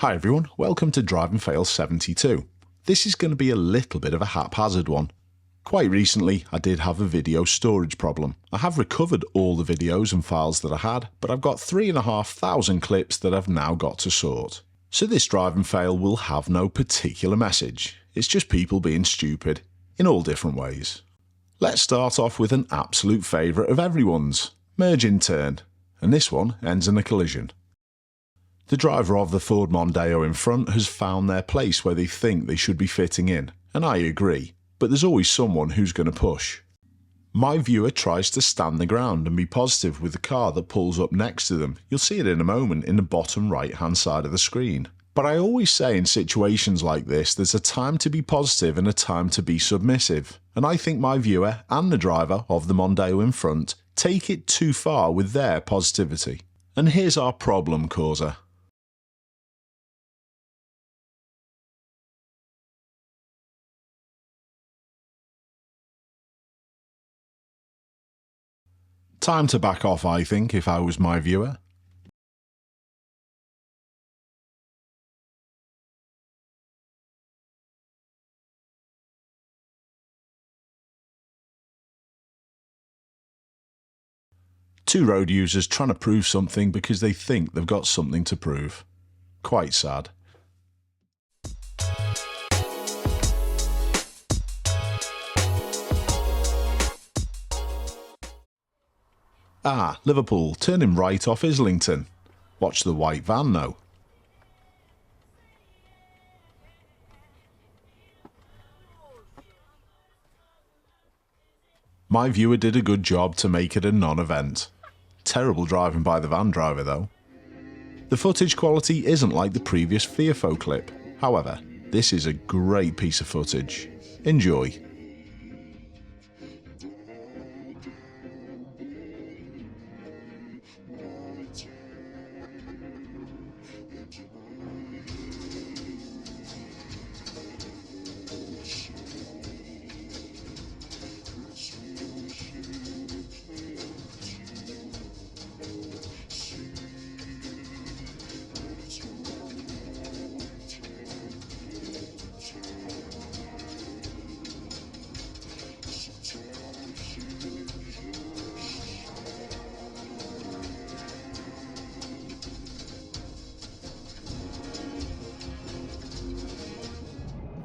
Hi everyone, welcome to Drive and Fail 72. This is going to be a little bit of a haphazard one. Quite recently I did have a video storage problem. I have recovered all the videos and files that I had, but I've got 3,500 clips that I've now got to sort. So this Drive and Fail will have no particular message. It's just people being stupid, in all different ways. Let's start off with an absolute favourite of everyone's, merge in turn, and this one ends in a collision. The driver of the Ford Mondeo in front has found their place where they think they should be fitting in, and I agree, but there's always someone who's going to push. My viewer tries to stand the ground and be positive with the car that pulls up next to them. You'll see it in a moment in the bottom right hand side of the screen. But I always say in situations like this, there's a time to be positive and a time to be submissive. And I think my viewer and the driver of the Mondeo in front take it too far with their positivity. And here's our problem causer. Time to back off, I think, if I was my viewer. Two road users trying to prove something because they think they've got something to prove. Quite sad. Ah, Liverpool, turning right off Islington. Watch the white van though. My viewer did a good job to make it a non-event. Terrible driving by the van driver though. The footage quality isn't like the previous Fearfo clip. However, this is a great piece of footage. Enjoy.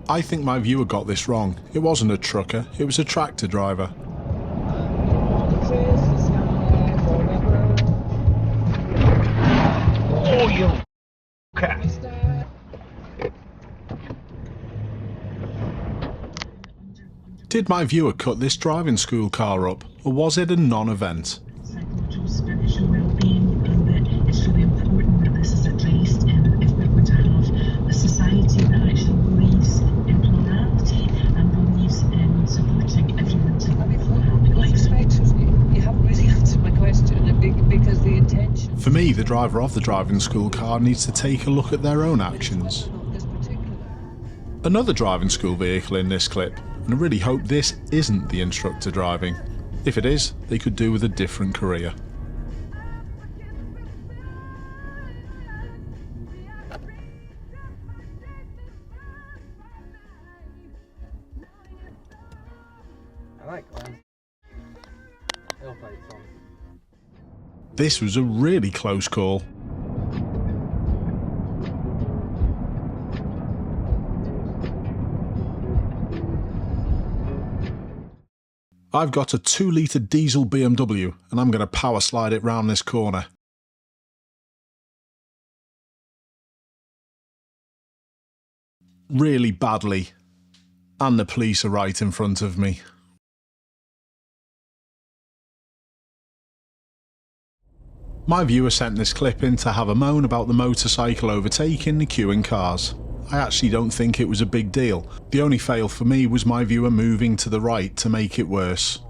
I think my viewer got this wrong. It wasn't a trucker, it was a tractor driver. Oh, you cat. Did my viewer cut this driving school car up, or was it a non-event? Psychological spiritual well-being, and that it's really important that this is addressed if we're going to have a society that actually believes in plurality and believes in supporting everyone to live happy lives. You haven't really answered my question because the intention... For me, the driver of the driving school car needs to take a look at their own actions. Another driving school vehicle in this clip, and I really hope this isn't the instructor driving. If it is, they could do with a different career. I like Glenn. He'll play it on. This was a really close call. I've got a 2-litre diesel BMW and I'm going to power slide it round this corner. Really badly. And the police are right in front of me. My viewer sent this clip in to have a moan about the motorcycle overtaking the queuing cars. I actually don't think it was a big deal. The only fail for me was my viewer moving to the right to make it worse.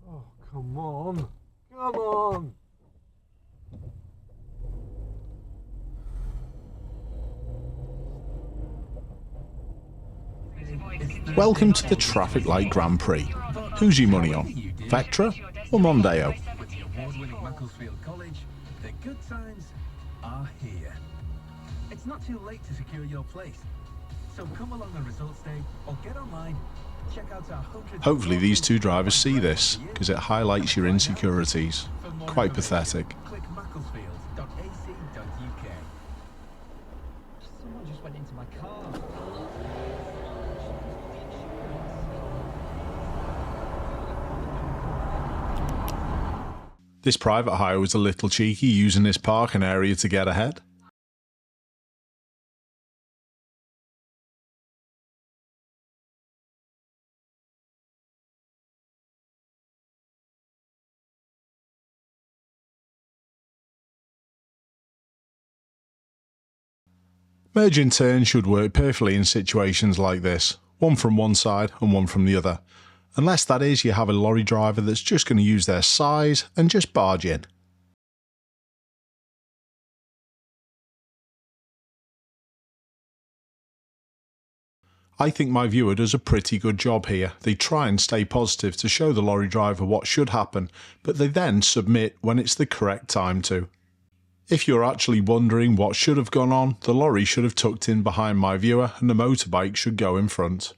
Oh, come on. Come on. Welcome to the Traffic Light Grand Prix. Who's your money on? Vectra or Mondeo? With the award-winning Macclesfield College, the good times are here. It's not too late to secure your place. So come along on results day or get online. Check out our 100. Hopefully these two drivers see this, because it highlights your insecurities. For more Quite information, pathetic. Click macclesfield.ac.uk. Someone just went into my car. This private hire was a little cheeky, using this parking area to get ahead. Merging turns should work perfectly in situations like this, one from one side and one from the other, unless that is you have a lorry driver that's just going to use their size and just barge in. I think my viewer does a pretty good job here. They try and stay positive to show the lorry driver what should happen, but they then submit when it's the correct time to. If you're actually wondering what should have gone on, the lorry should have tucked in behind my viewer and the motorbike should go in front.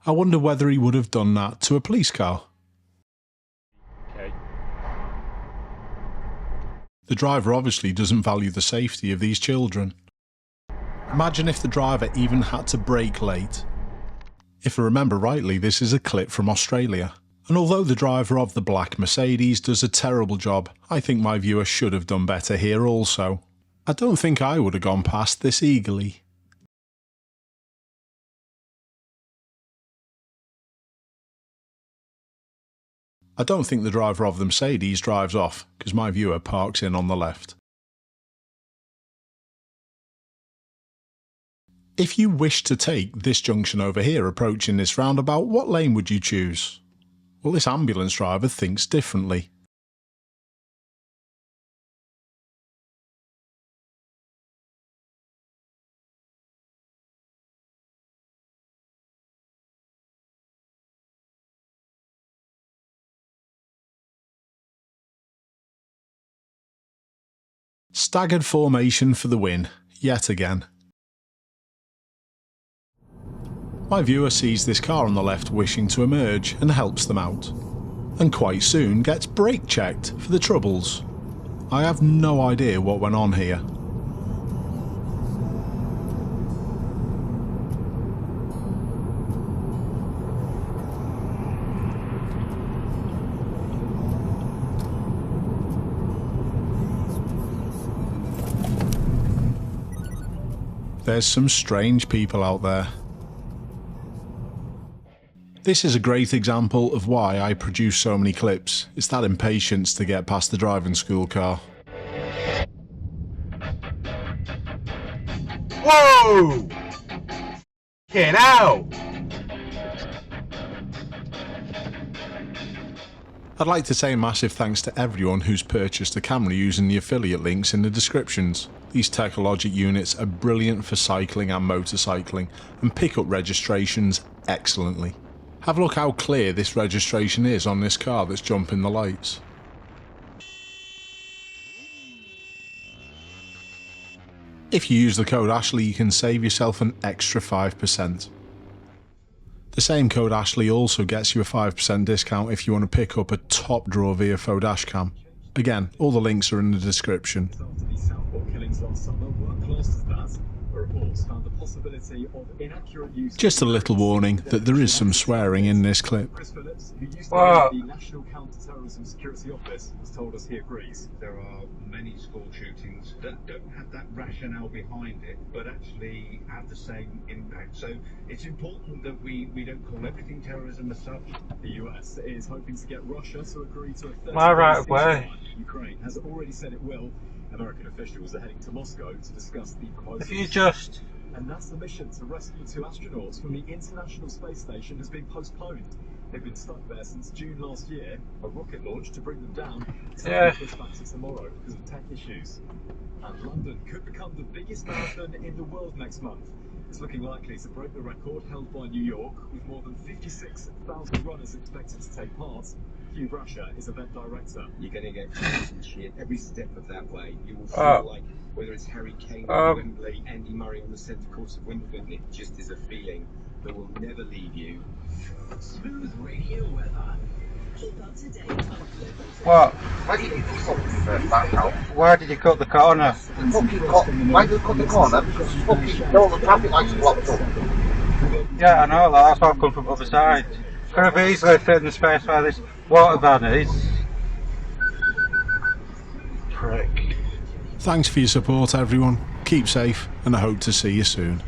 I wonder whether he would have done that to a police car. Okay. The driver obviously doesn't value the safety of these children. Imagine if the driver even had to brake late. If I remember rightly, this is a clip from Australia. And although the driver of the black Mercedes does a terrible job, I think my viewer should have done better here also. I don't think I would have gone past this eagerly. I don't think the driver of the Mercedes drives off, because my viewer parks in on the left. If you wish to take this junction over here approaching this roundabout, what lane would you choose? Well, this ambulance driver thinks differently. Staggered formation for the win, yet again. My viewer sees this car on the left wishing to emerge and helps them out, and quite soon gets brake checked for the troubles. I have no idea what went on here. There's some strange people out there. This is a great example of why I produce so many clips. It's that impatience to get past the driving school car. Whoa! Get out! I'd like to say a massive thanks to everyone who's purchased a camera using the affiliate links in the descriptions. These Technologic units are brilliant for cycling and motorcycling and pick up registrations excellently. Have a look how clear this registration is on this car that's jumping the lights. If you use the code Ashley, you can save yourself an extra 5%. The same code Ashley also gets you a 5% discount if you want to pick up a top drawer VFO dashcam. Again, all the links are in the description. Just a little warning that there is some swearing in this clip. Wow. The National Counter-Terrorism Security Office has told us he agrees. There are many school shootings that don't have that rationale behind it, but actually have the same impact. So it's important that we don't call everything terrorism as such. The US is hoping to get Russia to agree to a 30-day Am I right away? ceasefire. Ukraine has already said it will. American officials are heading to Moscow to discuss the proposals. If you just... And NASA's mission to rescue 2 astronauts from the International Space Station has been postponed. They've been stuck there since June last year. A rocket launch to bring them down is pushed back to tomorrow because of tech issues. And London could become the biggest marathon in the world next month. It's looking likely to break the record held by New York, with more than 56,000 runners expected to take part. Hugh Brasher is event director. You're going to get close and shit every step of that way. You will feel like whether it's Harry Kane on Wembley, Andy Murray on the centre courts of Wimbledon, it just is a feeling that will never leave you. Smooth radio weather. Keep up to date. What? Why did you do something first back out? Why did you cut the corner? Why did you cut the corner? Because fucking all the traffic lights are blocked up. Yeah, I know, that's why I've come from the other side. Could have easily fit in the space where this water van is. Prick. Thanks for your support everyone, keep safe and I hope to see you soon.